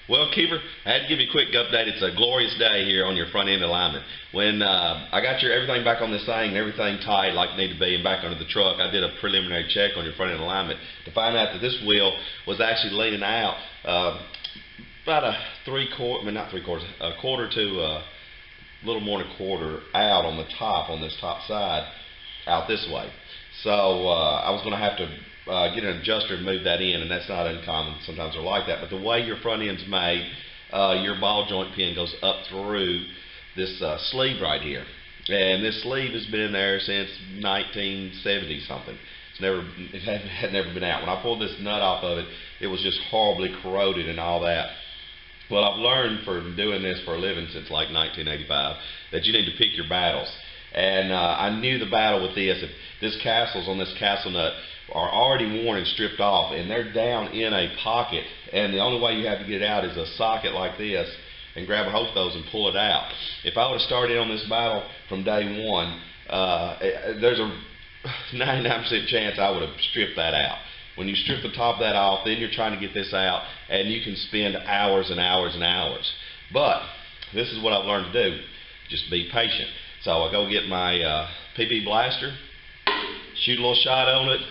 Well, Keeper, I had to give you a quick update. It's a glorious day here on your front end alignment. When I got everything back on this thing and everything tight like it needed to be and back under the truck, I did a preliminary check on your front end alignment to find out that this wheel was actually leaning out about a quarter to a little more than a quarter out on the top, on this top side, out this way. So I was going to have to get an adjuster and move that in, and that's not uncommon. Sometimes they're like that. But the way your front end's made, your ball joint pin goes up through this sleeve right here. And this sleeve has been in there since 1970 something. It had never been out. When I pulled this nut off of it, it was just horribly corroded and all that. Well, I've learned from doing this for a living since like 1985 that you need to pick your battles. And I knew the battle with this. If this castles on this castle nut are already worn and stripped off, and they're down in a pocket, and the only way you have to get it out is a socket like this, and grab a hold of those and pull it out. If I would have started on this battle from day one, there's a 99% chance I would have stripped that out. When you strip the top of that off, then you're trying to get this out, and you can spend hours and hours and hours. But this is what I've learned to do. Just be patient. So I go get my PB blaster, shoot a little shot on it,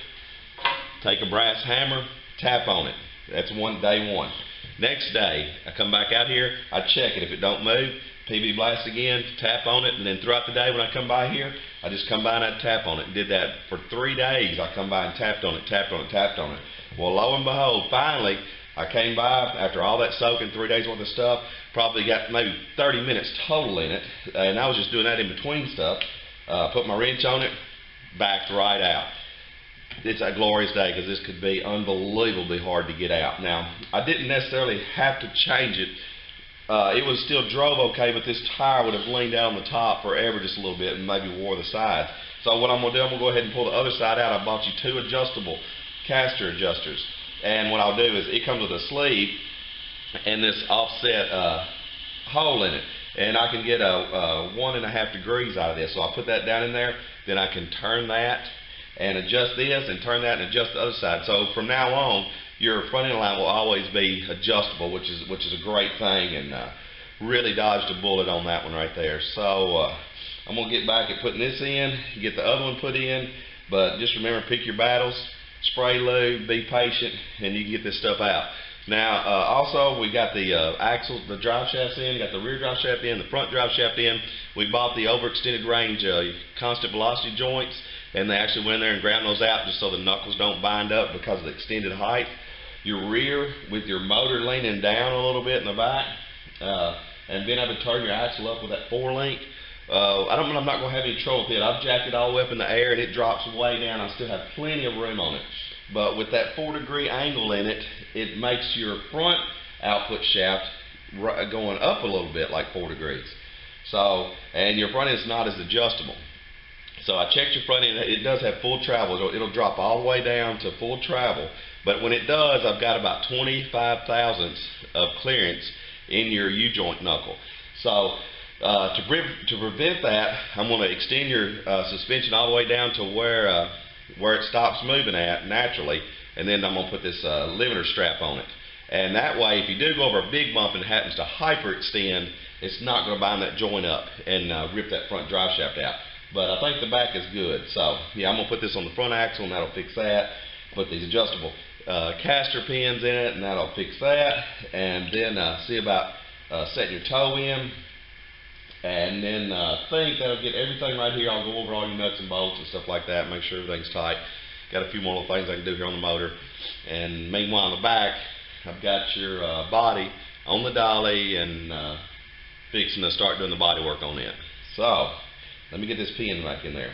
take a brass hammer, tap on it. That's day one. Next day, I come back out here, I check it. If it don't move, PB blast again, tap on it, and then throughout the day when I come by here, I just come by and I tap on it. And did that for 3 days. I come by and tapped on it, tapped on it, tapped on it. Well, lo and behold, finally, I came by after all that soaking, 3 days worth of stuff, probably got maybe 30 minutes total in it, and I was just doing that in between stuff. Put my wrench on it, backed right out. It's a glorious day because this could be unbelievably hard to get out. Now, I didn't necessarily have to change it. It was still drove okay, but this tire would have leaned out on the top forever just a little bit and maybe wore the sides. So what I'm going to do, I'm going to go ahead and pull the other side out. I bought you 2 adjustable caster adjusters. And what I'll do is it comes with a sleeve and this offset hole in it. And I can get a 1.5 degrees out of this. So I'll put that down in there. Then I can turn that and adjust this and turn that and adjust the other side. So from now on, your front end line will always be adjustable, which is a great thing, and really dodged a bullet on that one right there. So I'm going to get back at putting this in, get the other one put in, but just remember, pick your battles, spray lube, be patient, and you can get this stuff out. Now, also, we got the axles, the drive shafts in, got the rear drive shaft in, the front drive shaft in. We bought the overextended range constant velocity joints, and they actually went in there and ground those out just so the knuckles don't bind up because of the extended height. Your rear, with your motor leaning down a little bit in the back, and being able to turn your axle up with that 4-link. I'm not going to have any trouble with it. I've jacked it all the way up in the air, and it drops way down. I still have plenty of room on it. But with that 4-degree angle in it, it makes your front output shaft going up a little bit, like 4 degrees. So, and your front end's not as adjustable. So I checked your front end. It does have full travel. It'll drop all the way down to full travel. But when it does, I've got about 25 thousandths of clearance in your U-joint knuckle. So to prevent that, I'm going to extend your suspension all the way down to where it stops moving at naturally, and then I'm going to put this limiter strap on it. And that way, if you do go over a big bump and it happens to hyperextend, it's not going to bind that joint up and rip that front drive shaft out. But I think the back is good. So yeah, I'm going to put this on the front axle, and that'll fix that. Put these adjustable caster pins in it, and that'll fix that. And then see about setting your toe in. And then I think that'll get everything right here. I'll go over all your nuts and bolts and stuff like that, make sure everything's tight. Got a few more little things I can do here on the motor. And meanwhile, on the back, I've got your body on the dolly and fixing to start doing the body work on it. So let me get this pin back in there.